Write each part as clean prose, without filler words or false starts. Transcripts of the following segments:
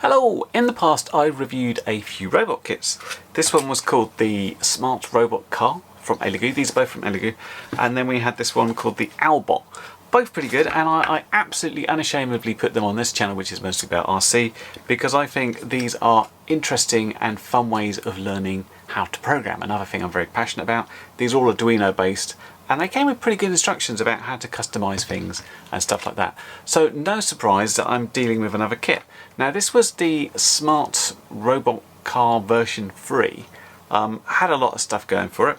Hello! In the past I reviewed a few robot kits. This one was called the Smart Robot Car from Elegoo. These are both from Elegoo. And then we had this one called the Owlbot. Both pretty good, and I absolutely unashamedly put them on this channel, which is mostly about RC, because I think these are interesting and fun ways of learning how to program. Another thing I'm very passionate about. These are all Arduino based, and they came with pretty good instructions about how to customize things and stuff like that. So no surprise that I'm dealing with another kit. Now this was the Smart Robot Car version 3. Had a lot of stuff going for it.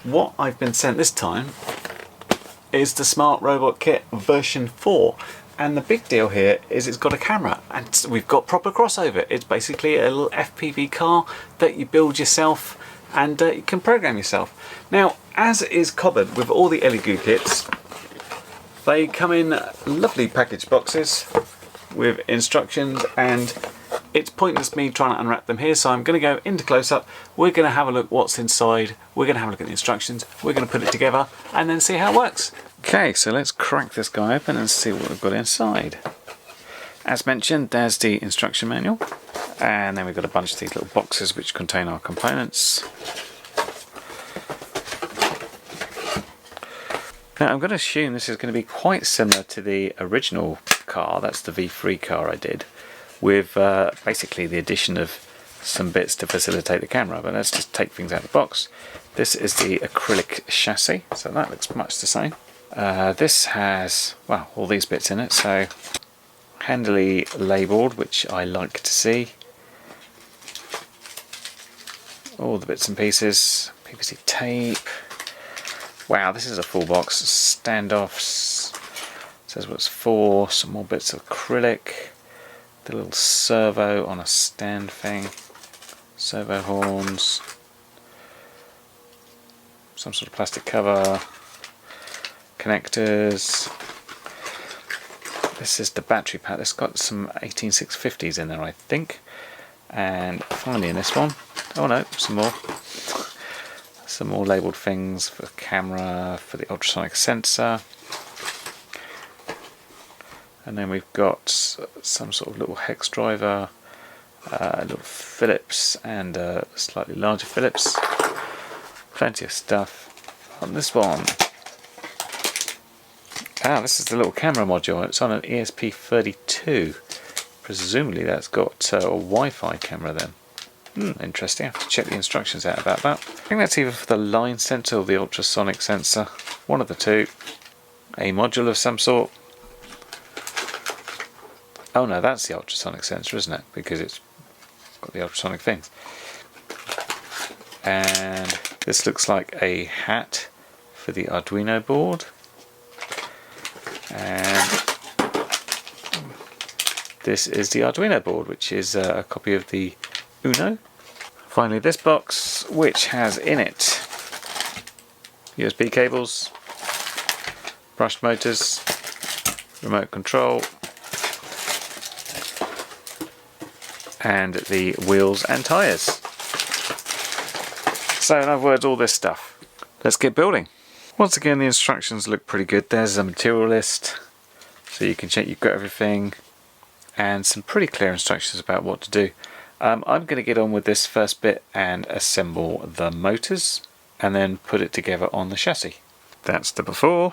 What I've been sent this time is the Smart Robot Kit version 4. And the big deal here is it's got a camera, and we've got proper crossover. It's basically a little FPV car that you build yourself and you can program yourself. Now, as is common with all the Elegoo kits, they come in lovely package boxes with instructions, and it's pointless me trying to unwrap them here, so I'm going to go into close-up. We're going to have a look what's inside, we're going to have a look at the instructions, we're going to put it together and then see how it works. Okay, so let's crack this guy open and see what we've got inside. As mentioned, there's the instruction manual, and then we've got a bunch of these little boxes which contain our components. Now I'm going to assume this is going to be quite similar to the original car, that's the V3 car I did, with basically the addition of some bits to facilitate the camera. But let's just take things out of the box. This is the acrylic chassis, so that looks much the same. This has, well, all these bits in it, so handily labelled, which I like to see. All the bits and pieces, PVC tape. Wow, this is a full box. Standoffs, says what it's for, some more bits of acrylic, the little servo on a stand thing, servo horns, some sort of plastic cover, connectors. This is the battery pack. It's got some 18650s in there, I think. And finally in this one, oh no, some more labelled things for the camera, for the ultrasonic sensor. And then we've got some sort of little hex driver, little Phillips and slightly larger Phillips. Plenty of stuff on this one. Ah, this is the little camera module. It's on an ESP32. Presumably that's got a Wi-Fi camera then. Interesting. I have to check the instructions out about that. I think that's either for the line sensor or the ultrasonic sensor. One of the two. A module of some sort. Oh no, that's the ultrasonic sensor, isn't it? Because it's got the ultrasonic things. And this looks like a hat for the Arduino board. And this is the Arduino board, which is a copy of the Uno. Finally, this box, which has in it USB cables, brushed motors, remote control, and the wheels and tyres. So in other words, all this stuff. Let's get building. Once again, the instructions look pretty good. There's a material list, so you can check you've got everything, and some pretty clear instructions about what to do. I'm going to get on with this first bit and assemble the motors, and then put it together on the chassis. That's the before,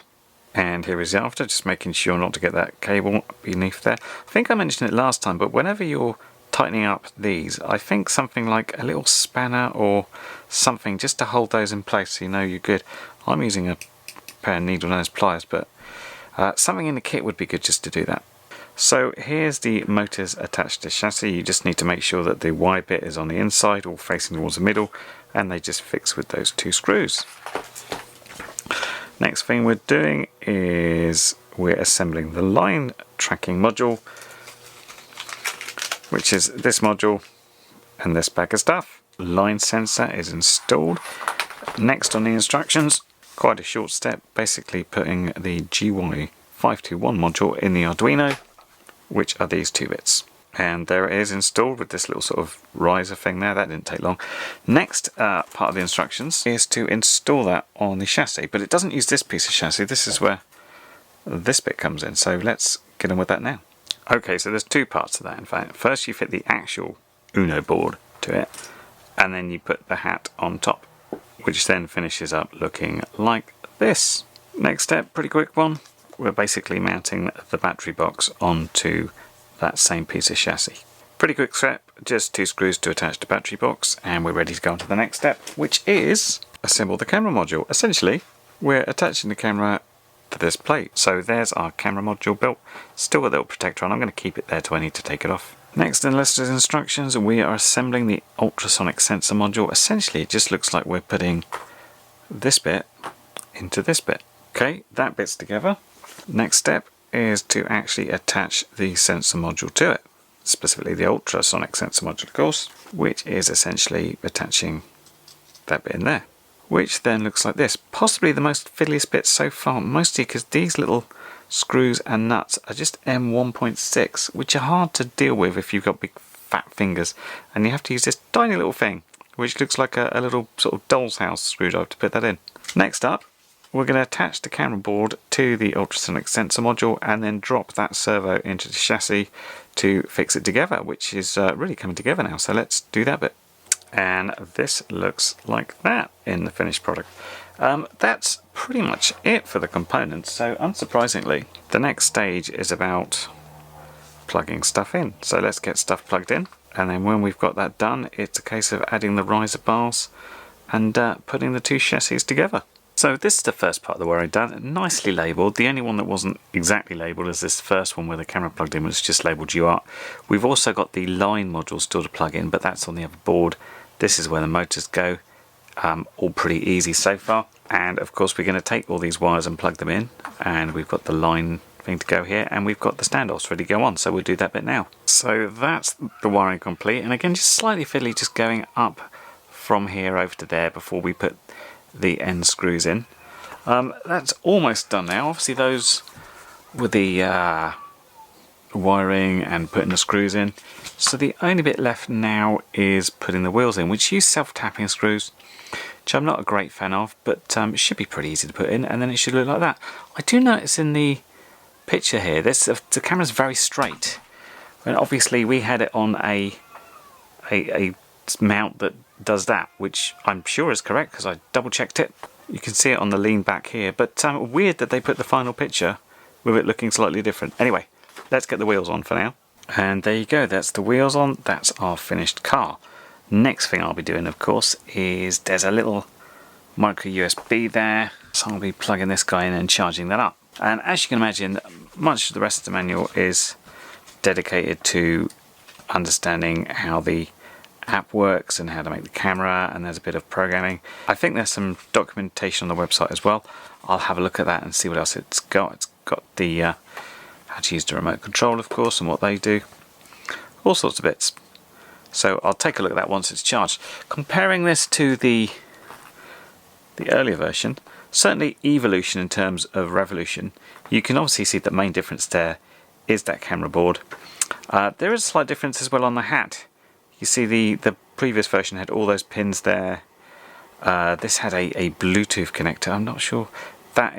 and here is the after, just making sure not to get that cable beneath there. I think I mentioned it last time, but whenever you're tightening up these, I think something like a little spanner or something just to hold those in place so you know you're good. I'm using a pair of needle nose pliers, but something in the kit would be good just to do that. So here's the motors attached to the chassis. You just need to make sure that the Y bit is on the inside or facing towards the middle, and they just fix with those two screws. Next thing we're doing is we're assembling the line tracking module, which is this module and this bag of stuff. Line sensor is installed. Next on the instructions, quite a short step, basically putting the GY521 module in the Arduino, which are these two bits. And there it is installed with this little sort of riser thing there. That didn't take long. Next part of the instructions is to install that on the chassis, but it doesn't use this piece of chassis. This is where this bit comes in, so let's get on with that now. Okay, so there's two parts to that in fact. First you fit the actual Uno board to it, and then you put the hat on top, which then finishes up looking like this. Next step, pretty quick one. We're basically mounting the battery box onto that same piece of chassis. Pretty quick step, just 2 screws to attach the battery box, and we're ready to go on to the next step, which is assemble the camera module. Essentially, we're attaching the camera to this plate. So there's our camera module built. Still got a little protector on. I'm going to keep it there till I need to take it off. Next in the list of instructions, we are assembling the ultrasonic sensor module. Essentially, it just looks like we're putting this bit into this bit. Okay, that bit's together. Next step is to actually attach the sensor module to it. Specifically the ultrasonic sensor module, of course, which is essentially attaching that bit in there, which then looks like this. Possibly the most fiddliest bit so far, mostly because these little screws and nuts are just M1.6, which are hard to deal with if you've got big fat fingers, and you have to use this tiny little thing, which looks like a little sort of doll's house screwdriver to put that in. Next up, we're going to attach the camera board to the ultrasonic sensor module and then drop that servo into the chassis to fix it together, which is really coming together now. So let's do that bit. And this looks like that in the finished product. That's pretty much it for the components. So unsurprisingly, the next stage is about plugging stuff in. So let's get stuff plugged in. And then when we've got that done, it's a case of adding the riser bars and putting the two chassis together. So this is the first part of the wiring done, nicely labelled. The only one that wasn't exactly labelled is this first one where the camera plugged in, was just labelled UART. We've also got the line module still to plug in, but that's on the other board. This is where the motors go. All pretty easy so far. And of course we're going to take all these wires and plug them in, and we've got the line thing to go here, and we've got the standoffs ready to go on, so we'll do that bit now. So that's the wiring complete, and again just slightly fiddly, just going up from here over to there before we put the end screws in. That's almost done now. Obviously those were the wiring and putting the screws in, so the only bit left now is putting the wheels in, which use self-tapping screws, which I'm not a great fan of, but it should be pretty easy to put in, and then it should look like that. I do notice in the picture here the camera's very straight, and obviously we had it on a mount that does that, which I'm sure is correct because I double checked it. You can see it on the lean back here, but weird that they put the final picture with it looking slightly different. Anyway, let's get the wheels on for now. And there you go, that's the wheels on, that's our finished car. Next thing I'll be doing, of course, is there's a little micro USB there, so I'll be plugging this guy in and charging that up. And as you can imagine, much of the rest of the manual is dedicated to understanding how the app works and how to make the camera, and there's a bit of programming. I think there's some documentation on the website as well. I'll have a look at that and see what else it's got. It's got the how to use the remote control, of course, and what they do. All sorts of bits. So I'll take a look at that once it's charged. Comparing this to the earlier version, certainly evolution in terms of revolution, you can obviously see the main difference there is that camera board. There is a slight difference as well on the hat. You see the previous version had all those pins there. This had a Bluetooth connector. I'm not sure. That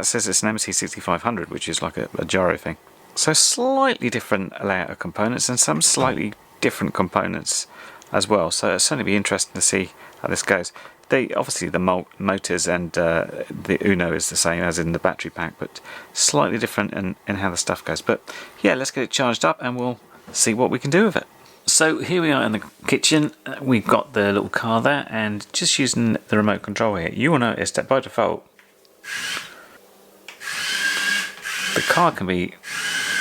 says it's an MC6500, which is like a gyro thing. So slightly different layout of components and some slightly different components as well. So it'll certainly be interesting to see how this goes. Obviously the motors and the Uno is the same as in the battery pack, but slightly different in how the stuff goes. But yeah, let's get it charged up and we'll see what we can do with it. So here we are in the kitchen. We've got the little car there, and just using the remote control here, you will notice that by default the car can be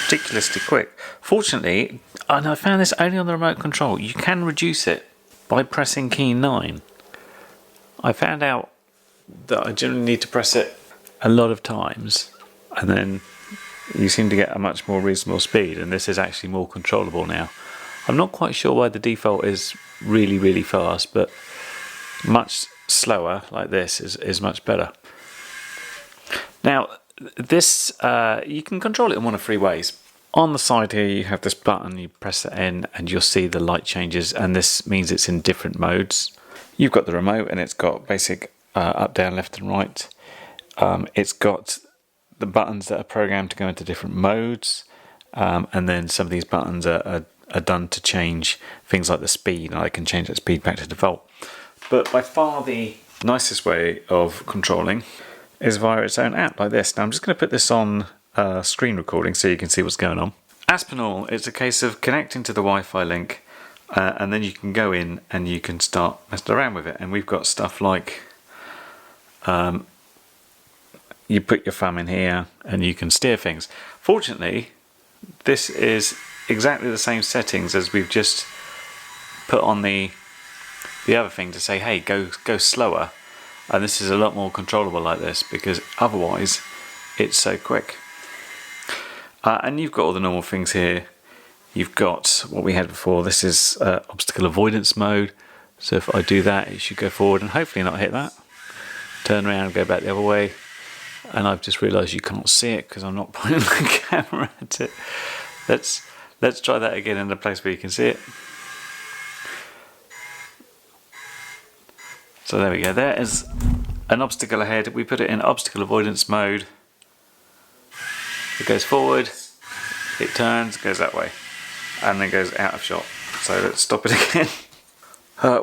ridiculously quick. Fortunately, and I found this only on the remote control, you can reduce it by pressing key 9. I found out that I generally need to press it a lot of times, and then you seem to get a much more reasonable speed, and this is actually more controllable now. I'm not quite sure why the default is really, really fast, but much slower like this is much better. Now, this you can control it in one of 3 ways. On the side here you have this button, you press it in and you'll see the light changes, and this means it's in different modes. You've got the remote and it's got basic up, down, left and right. It's got the buttons that are programmed to go into different modes. and then some of these buttons are done to change things like the speed, and I can change that speed back to default. But by far the nicest way of controlling is via its own app like this. Now I'm just going to put this on screen recording so you can see what's going on. As per normal, it's a case of connecting to the Wi-Fi link, and then you can go in and you can start messing around with it. And we've got stuff like you put your thumb in here and you can steer things. Fortunately, this is exactly the same settings as we've just put on the other thing to say, hey, go slower. And this is a lot more controllable like this, because otherwise it's so quick. And you've got all the normal things here. You've got what we had before. This is obstacle avoidance mode. So if I do that, it should go forward and hopefully not hit that. Turn around and go back the other way. And I've just realised you can't see it because I'm not pointing the camera at it. Let's try that again in a place where you can see it. So there we go. There is an obstacle ahead. We put it in obstacle avoidance mode. It goes forward, it turns, goes that way, and then goes out of shot. So let's stop it again.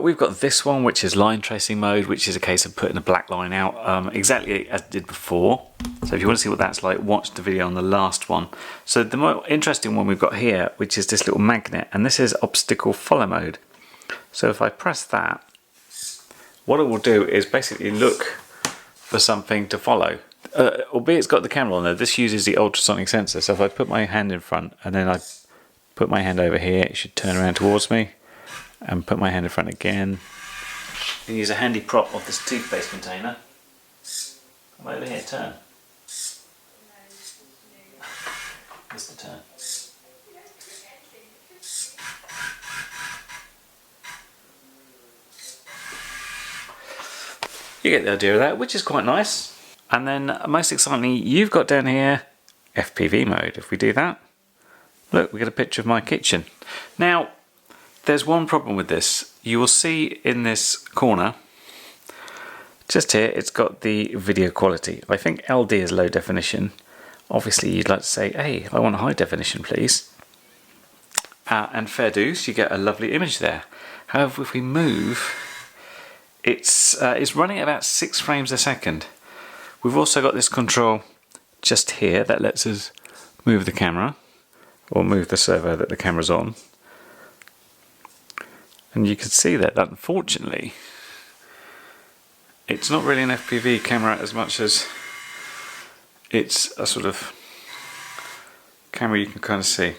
We've got this one, which is line tracing mode, which is a case of putting a black line out, exactly as it did before. So if you want to see what that's like, watch the video on the last one. So the more interesting one we've got here, which is this little magnet, and this is obstacle follow mode. So if I press that, what it will do is basically look for something to follow. Albeit it's got the camera on there, this uses the ultrasonic sensor. So if I put my hand in front and then I put my hand over here, it should turn around towards me, and put my hand in front again. And use a handy prop of this toothpaste container. Come over here, turn. Mr. Turn. You get the idea of that, which is quite nice. And then most excitingly, you've got down here FPV mode. If we do that, look, we get a picture of my kitchen. Now, there's one problem with this. You will see in this corner, just here, it's got the video quality. I think LD is low definition. Obviously, you'd like to say, hey, I want high definition, please. And fair dues, you get a lovely image there. However, if we move, it's running at about 6 frames a second. We've also got this control just here that lets us move the camera, or move the servo that the camera's on. And you can see that unfortunately it's not really an FPV camera as much as it's a sort of camera you can kind of see.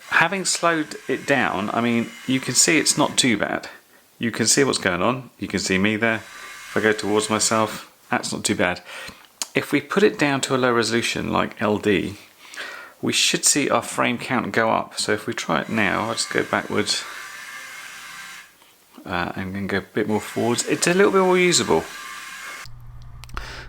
Having slowed it down, I mean, you can see it's not too bad. You can see what's going on. You can see me there. If I go towards myself, that's not too bad. If we put it down to a low resolution like LD, we should see our frame count go up. So if we try it now, I'll just go backwards and then go a bit more forwards. It's a little bit more usable.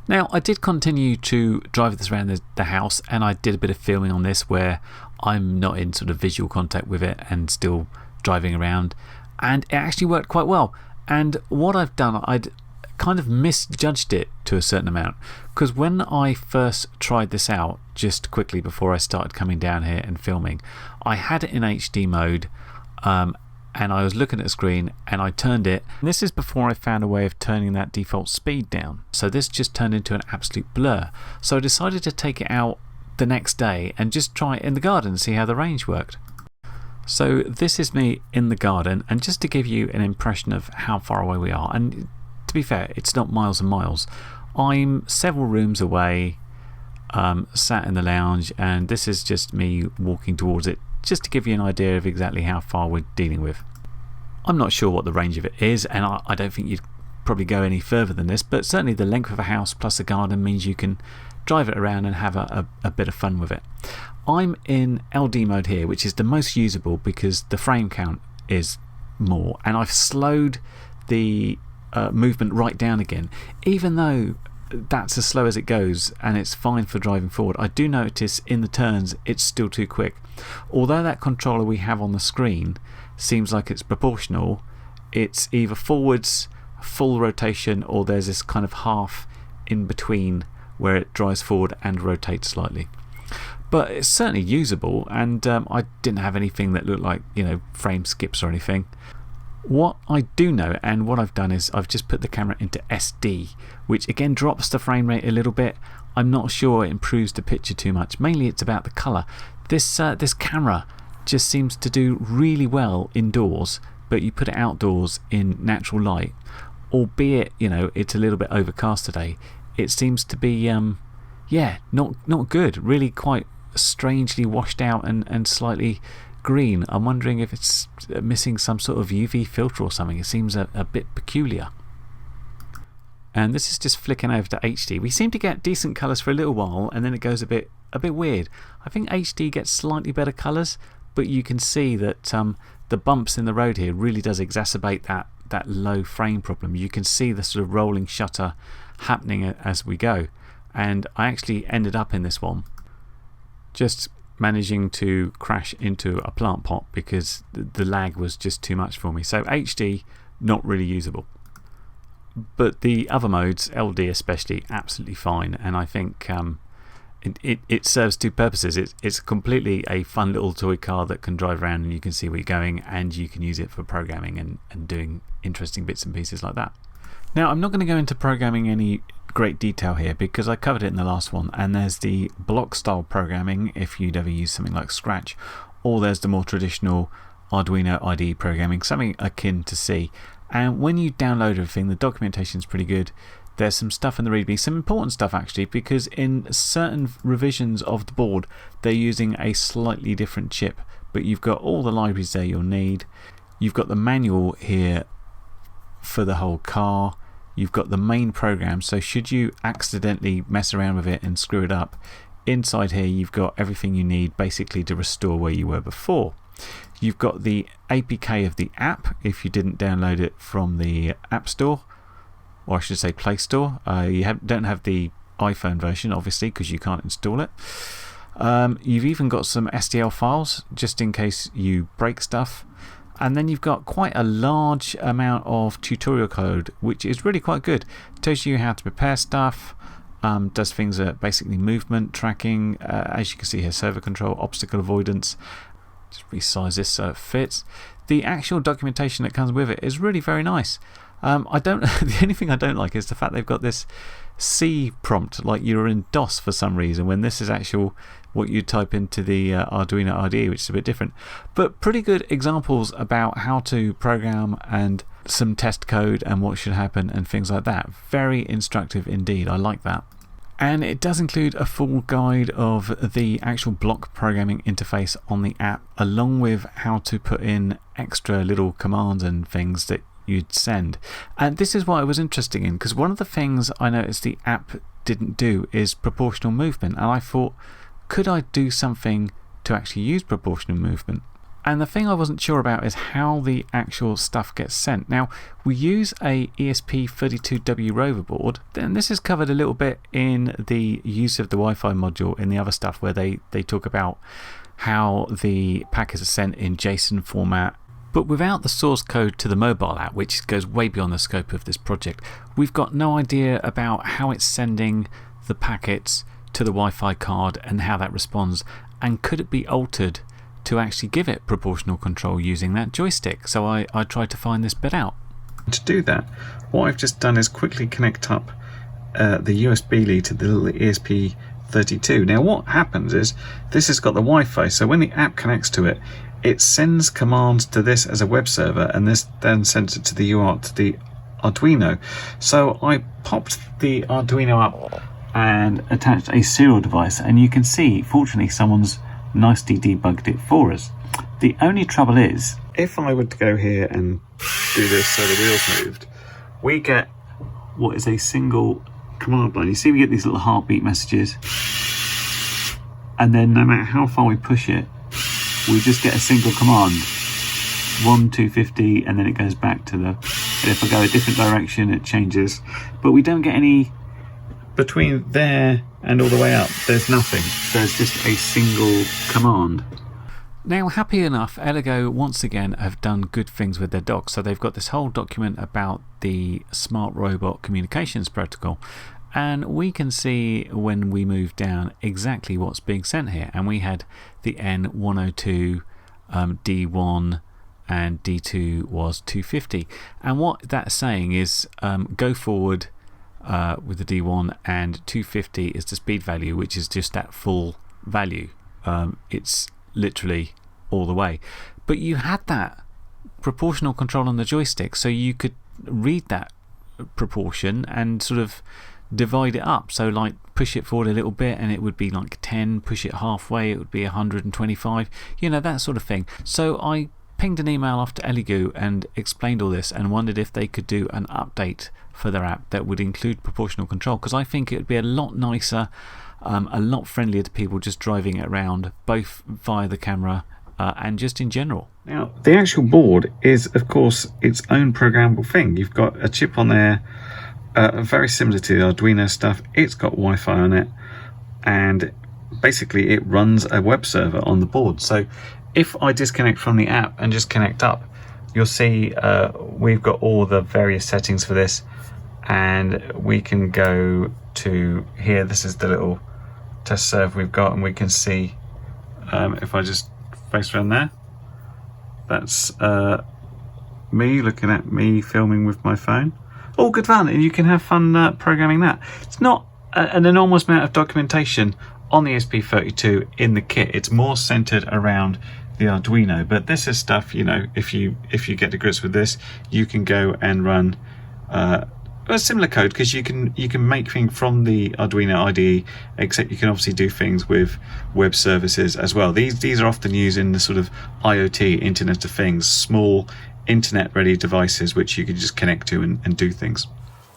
Now, I did continue to drive this around the house, and I did a bit of filming on this where I'm not in sort of visual contact with it and still driving around, and it actually worked quite well. And what I've done, I'd kind of misjudged it to a certain amount, because when I first tried this out, just quickly before I started coming down here and filming, I had it in HD mode, and I was looking at the screen and I turned it. And this is before I found a way of turning that default speed down. So this just turned into an absolute blur. So I decided to take it out the next day and just try it in the garden and see how the range worked. So this is me in the garden, and just to give you an impression of how far away we are, and to be fair, it's not miles and miles. I'm several rooms away, sat in the lounge, and this is just me walking towards it, just to give you an idea of exactly how far we're dealing with. I'm not sure what the range of it is, and I don't think you'd probably go any further than this, but certainly the length of a house plus a garden means you can drive it around and have a bit of fun with it. I'm in LD mode here, which is the most usable because the frame count is more, and I've slowed the movement right down again. Even though that's as slow as it goes and it's fine for driving forward, I do notice in the turns it's still too quick. Although that controller we have on the screen seems like it's proportional, it's either forwards, full rotation, or there's this kind of half in between where it drives forward and rotates slightly. but it's certainly usable, and I didn't have anything that looked like, frame skips or anything. What I do know, and what I've done, is I've just put the camera into SD, which again drops the frame rate a little bit. I'm not sure it improves the picture too much. Mainly it's about the colour. This camera just seems to do really well indoors, but you put it outdoors in natural light, albeit it's a little bit overcast today, it seems to be not good. Really quite strangely washed out and slightly green. I'm wondering if it's missing some sort of UV filter or something. It seems a bit peculiar. And this is just flicking over to HD. We seem to get decent colours for a little while, and then it goes a bit weird. I think HD gets slightly better colours, but you can see that the bumps in the road here really does exacerbate that low frame problem. You can see the sort of rolling shutter happening as we go. And I actually ended up in this one just managing to crash into a plant pot because the lag was just too much for me. So HD, not really usable. But the other modes, LD especially, absolutely fine. And I think it serves two purposes. It's completely a fun little toy car that can drive around and you can see where you're going, and you can use it for programming and doing interesting bits and pieces like that. Now, I'm not going to go into programming any great detail here because I covered it in the last one, and there's the block style programming if you'd ever use something like Scratch, or there's the more traditional Arduino IDE programming, something akin to C. And when you download everything, the documentation is pretty good. There's some stuff in the README, some important stuff actually, because in certain revisions of the board they're using a slightly different chip, but you've got all the libraries there you'll need. You've got the manual here for the whole car. You've got the main program, so should you accidentally mess around with it and screw it up, inside here you've got everything you need basically to restore where you were before. You've got the APK of the app if you didn't download it from the App Store, or I should say Play Store. You don't have the iPhone version obviously because you can't install it. You've even got some STL files just in case you break stuff. And then you've got quite a large amount of tutorial code, which is really quite good. It tells you how to prepare stuff, does things at basically movement tracking, as you can see here, servo control, obstacle avoidance. Just resize this so it fits. The actual documentation that comes with it is really very nice. The only thing I don't like is the fact they've got this C prompt, like you're in DOS for some reason, when this is actual what you type into the Arduino IDE, which is a bit different. But pretty good examples about how to program and some test code and what should happen and things like that. Very instructive indeed. I like that. And it does include a full guide of the actual block programming interface on the app, along with how to put in extra little commands and things that you'd send. And this is what I was interested in, because one of the things I noticed the app didn't do is proportional movement, and I thought, could I do something to actually use proportional movement? And the thing I wasn't sure about is how the actual stuff gets sent. Now, we use a ESP32W rover board, and this is covered a little bit in the use of the Wi-Fi module in the other stuff, where they talk about how the packets are sent in JSON format. But without the source code to the mobile app, which goes way beyond the scope of this project, we've got no idea about how it's sending the packets to the Wi-Fi card and how that responds, and could it be altered to actually give it proportional control using that joystick. So I tried to find this bit out. To do that, what I've just done is quickly connect up the USB lead to the little ESP32. Now what happens is this has got the Wi-Fi, so when the app connects to it, it sends commands to this as a web server, and this then sends it to the UART to the Arduino. So I popped the Arduino up and attached a serial device, and you can see fortunately someone's nicely debugged it for us. The only trouble is, if I were to go here and do this so the wheels moved, we get what is a single command line. You see we get these little heartbeat messages, and then no matter how far we push it, we just get a single command, 1, 250, and then it goes back to the, and if I go a different direction it changes, but we don't get any between there and all the way up. There's nothing. There's just a single command. Now, happy enough, Elegoo once again have done good things with their docs. So they've got this whole document about the Smart Robot Communications Protocol, and we can see when we move down exactly what's being sent here. And we had the N102, D1, and D2 was 250. And what that's saying is go forward with the D1, and 250 is the speed value, which is just that full value. It's literally all the way. But you had that proportional control on the joystick, so you could read that proportion and sort of divide it up. So like push it forward a little bit and it would be like 10, push it halfway it would be 125, you know, that sort of thing. So I pinged an email off to Elegoo and explained all this and wondered if they could do an update for their app that would include proportional control, because I think it would be a lot nicer, a lot friendlier to people just driving it around, both via the camera and just in general. Now, the actual board is, of course, its own programmable thing. You've got a chip on there, very similar to the Arduino stuff. It's got Wi-Fi on it, and basically it runs a web server on the board. So if I disconnect from the app and just connect up, you'll see we've got all the various settings for this, and we can go to here. This is the little test server we've got, and we can see if I just face around there, that's me looking at me filming with my phone. All good fun, and you can have fun programming that. It's not an enormous amount of documentation on the ESP32 in the kit. It's more centered around the Arduino, but this is stuff, you know, if you get to grips with this, you can go and run a similar code, because you can make things from the Arduino IDE, except you can obviously do things with web services as well. These are often used in the sort of IoT, Internet of Things, small internet ready devices which you can just connect to and do things.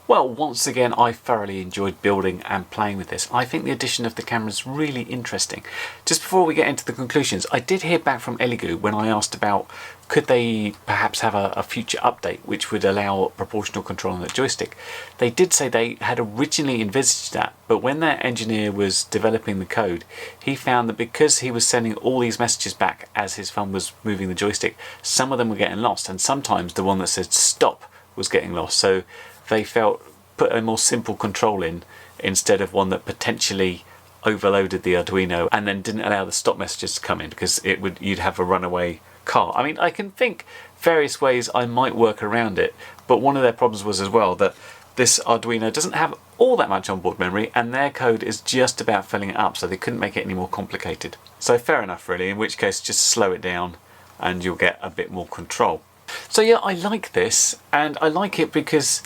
Well, once again, I thoroughly enjoyed building and playing with this. I think the addition of the camera is really interesting. Just before we get into the conclusions, I did hear back from Elegoo when I asked about could they perhaps have a future update which would allow proportional control on the joystick. They did say they had originally envisaged that, but when their engineer was developing the code, he found that because he was sending all these messages back as his thumb was moving the joystick, some of them were getting lost, and sometimes the one that said stop was getting lost. So they felt put a more simple control in instead of one that potentially overloaded the Arduino and then didn't allow the stop messages to come in, because you'd have a runaway car. I mean, I can think various ways I might work around it, but one of their problems was as well that this Arduino doesn't have all that much onboard memory, and their code is just about filling it up, so they couldn't make it any more complicated. So fair enough really, in which case just slow it down and you'll get a bit more control. So yeah, I like this, and I like it because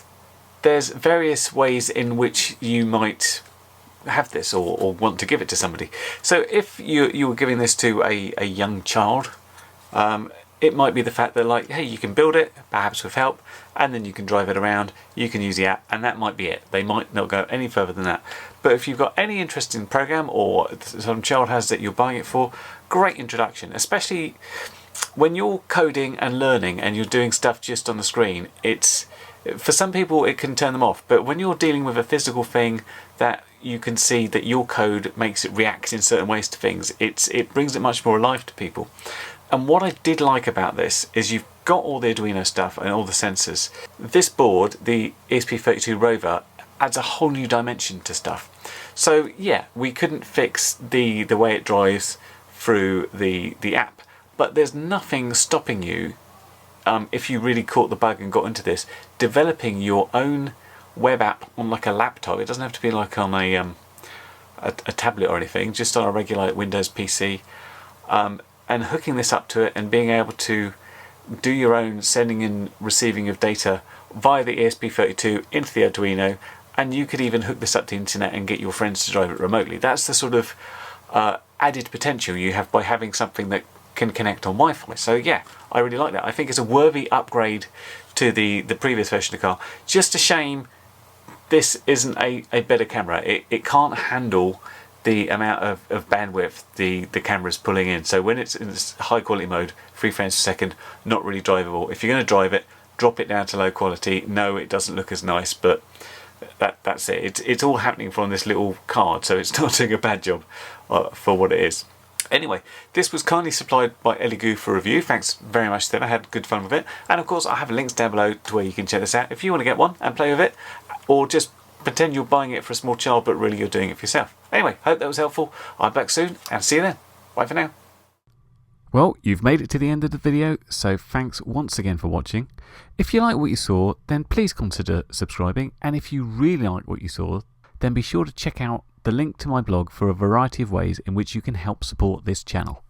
there's various ways in which you might have this or want to give it to somebody. So if you were giving this to a young child, it might be the fact that, like, hey, you can build it, perhaps with help, and then you can drive it around, you can use the app, and that might be it. They might not go any further than that. But if you've got any interest in the program, or some child has that you're buying it for, great introduction, especially when you're coding and learning and you're doing stuff just on the screen. For some people it can turn them off, but when you're dealing with a physical thing that you can see that your code makes it react in certain ways to things, it brings it much more alive to people. And what I did like about this is you've got all the Arduino stuff and all the sensors. This board, the ESP32 Rover, adds a whole new dimension to stuff. So yeah, we couldn't fix the way it drives through the app, but there's nothing stopping you, if you really caught the bug and got into this, developing your own web app on like a laptop. It doesn't have to be like on a tablet or anything, just on a regular Windows PC, and hooking this up to it and being able to do your own sending and receiving of data via the ESP32 into the Arduino, and you could even hook this up to the internet and get your friends to drive it remotely. That's the sort of added potential you have by having something that can connect on Wi-Fi. So yeah, I really like that. I think it's a worthy upgrade to the previous version of the car. Just a shame this isn't a better camera. It can't handle the amount of bandwidth the camera's pulling in. So when it's in this high quality mode, 3 frames per second, not really drivable. If you're going to drive it, drop it down to low quality. No, it doesn't look as nice, but that's it. It's all happening from this little card, so it's not doing a bad job for what it is. Anyway, this was kindly supplied by Elegoo for review. Thanks very much to them. I had good fun with it. And of course, I have links down below to where you can check this out if you want to get one and play with it, or just pretend you're buying it for a small child, but really you're doing it for yourself. Anyway, hope that was helpful. I'm back soon, and see you then. Bye for now. Well, you've made it to the end of the video, so thanks once again for watching. If you like what you saw, then please consider subscribing, and if you really like what you saw, then be sure to check out the link to my blog for a variety of ways in which you can help support this channel.